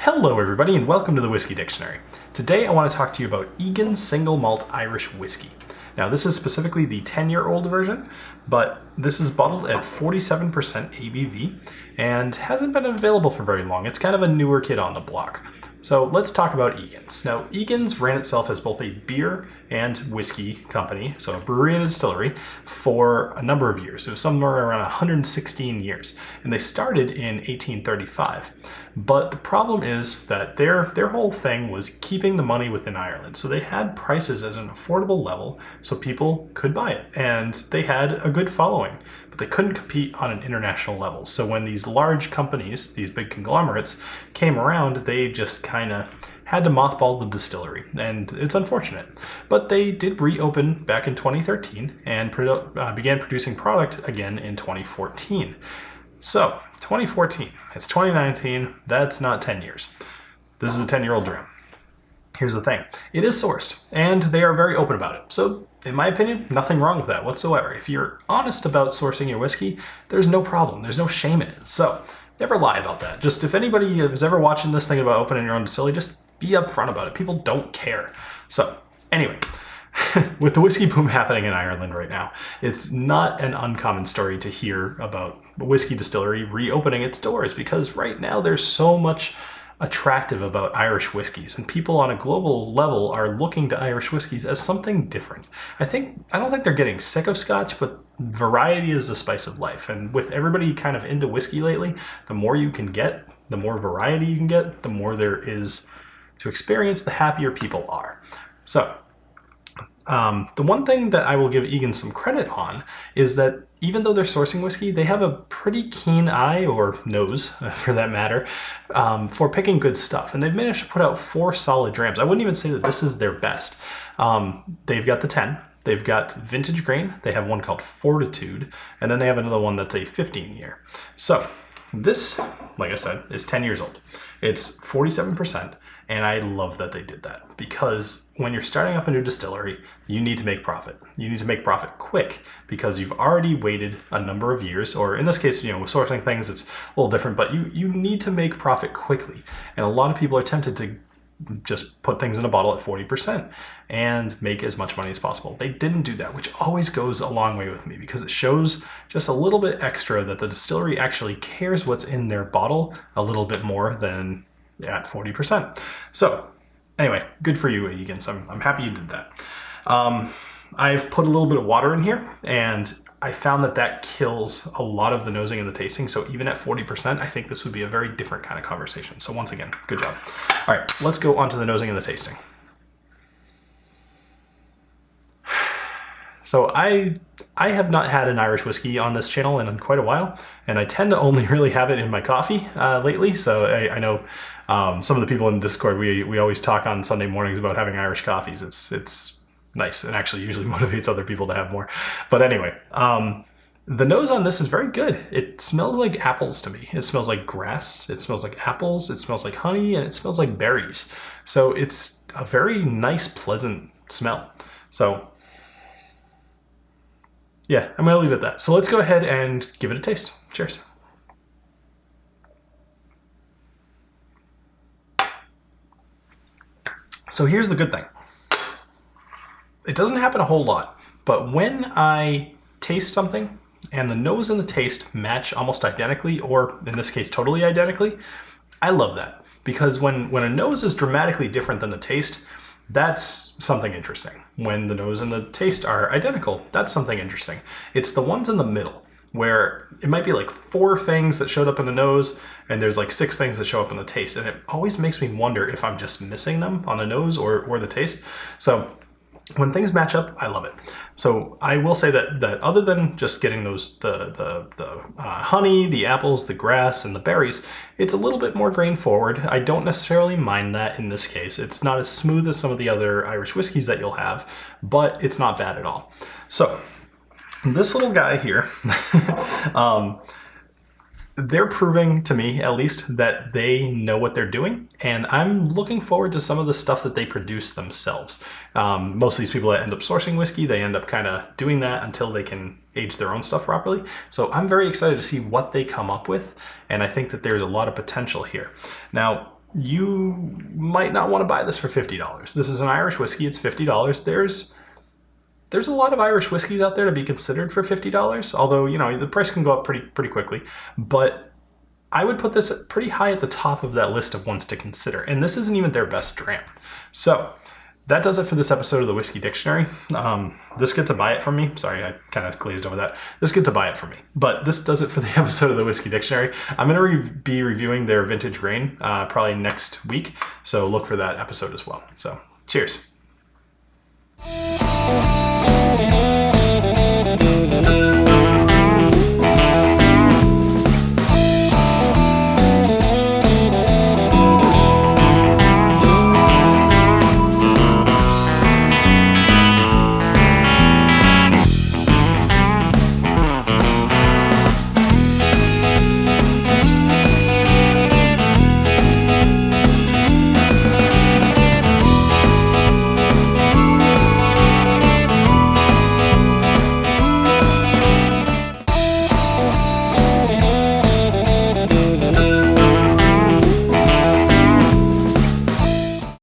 Hello everybody and welcome to the Whiskey Dictionary. Today I want to talk to you about Egan Single Malt Irish Whiskey. Now this is specifically the 10-year-old version, but this is bottled at 47% ABV and hasn't been available for very long. It's kind of a newer kid on the block. So let's talk about Egan's. Now Egan's ran itself as both a beer and whiskey company, so a brewery and a distillery, for a number of years. It was somewhere around 116 years, and they started in 1835. But the problem is that their whole thing was keeping the money within Ireland. So they had prices at an affordable level so people could buy it, and they had a good following, but they couldn't compete on an international level. So when these large companies, these big conglomerates, came around, they just kind of had to mothball the distillery, and it's unfortunate. But they did reopen back in 2013 and began producing product again in 2014. So 2014, it's 2019, that's not 10 years. This is a 10-year-old dram. Here's the thing, it is sourced, and they are very open about it. So in my opinion, nothing wrong with that whatsoever. If you're honest about sourcing your whiskey, there's no problem, there's no shame in it. So never lie about that. Just if anybody is ever watching this thing about opening your own distillery, just be upfront about it. People don't care. So anyway, with the whiskey boom happening in Ireland right now, it's not an uncommon story to hear about a whiskey distillery reopening its doors, because right now there's so much attractive about Irish whiskeys, and people on a global level are looking to Irish whiskeys as something different. I don't think they're getting sick of Scotch, but variety is the spice of life. And with everybody kind of into whiskey lately, the more you can get, the more variety you can get, the more there is to experience, the happier people are. So the one thing that I will give Egan some credit on is that even though they're sourcing whiskey, they have a pretty keen eye, or nose for that matter, for picking good stuff. And they've managed to put out 4 solid drams. I wouldn't even say that this is their best. They've got the 10, they've got vintage grain, they have one called Fortitude, and then they have another one that's a 15-year. So this, like I said, is 10 years old. It's 47%, and I love that they did that, because when you're starting up a new distillery, you need to make profit. You need to make profit quick, because you've already waited a number of years, or in this case, with sourcing things, it's a little different, but you need to make profit quickly. And a lot of people are tempted to just put things in a bottle at 40% and make as much money as possible. They didn't do that, which always goes a long way with me, because it shows just a little bit extra that the distillery actually cares what's in their bottle a little bit more than at 40%. So anyway, good for you, Egan. So I'm happy you did that. I've put a little bit of water in here, and I found that kills a lot of the nosing and the tasting. So even at 40%, I think this would be a very different kind of conversation. So once again, good job. All right, let's go on to the nosing and the tasting. So I have not had an Irish whiskey on this channel in quite a while, and I tend to only really have it in my coffee lately. So I know some of the people in Discord, we always talk on Sunday mornings about having Irish coffees. It's nice, and actually usually motivates other people to have more. But anyway, the nose on this is very good. It smells like apples to me. It smells like grass, it smells like apples, it smells like honey, and it smells like berries. So it's a very nice, pleasant smell. So yeah, I'm gonna leave it at that. So let's go ahead and give it a taste. Cheers. So here's the good thing. It doesn't happen a whole lot, but when I taste something and the nose and the taste match almost identically, or in this case totally identically, I love that. Because when a nose is dramatically different than the taste, that's something interesting. When the nose and the taste are identical, that's something interesting. It's the ones in the middle, where it might be like 4 things that showed up in the nose, and there's like 6 things that show up in the taste, and it always makes me wonder if I'm just missing them on the nose or the taste. So when things match up, I love it. So I will say that other than just getting those the honey, the apples, the grass, and the berries, it's a little bit more grain forward. I don't necessarily mind that in this case. It's not as smooth as some of the other Irish whiskeys that you'll have, but it's not bad at all. So this little guy here, they're proving to me, at least, that they know what they're doing, and I'm looking forward to some of the stuff that they produce themselves. Most of these people that end up sourcing whiskey, they end up kind of doing that until they can age their own stuff properly. So I'm very excited to see what they come up with, and I think that there's a lot of potential here. Now, you might not want to buy this for $50. This is an Irish whiskey. It's $50. There's a lot of Irish whiskeys out there to be considered for $50, although, the price can go up pretty quickly. But I would put this pretty high at the top of that list of ones to consider. And this isn't even their best dram. So that does it for this episode of the Whiskey Dictionary. This gets a buy it from me. Sorry, I kind of glazed over that. This gets a buy it from me. But this does it for the episode of the Whiskey Dictionary. I'm going to be reviewing their vintage grain probably next week. So look for that episode as well. So cheers.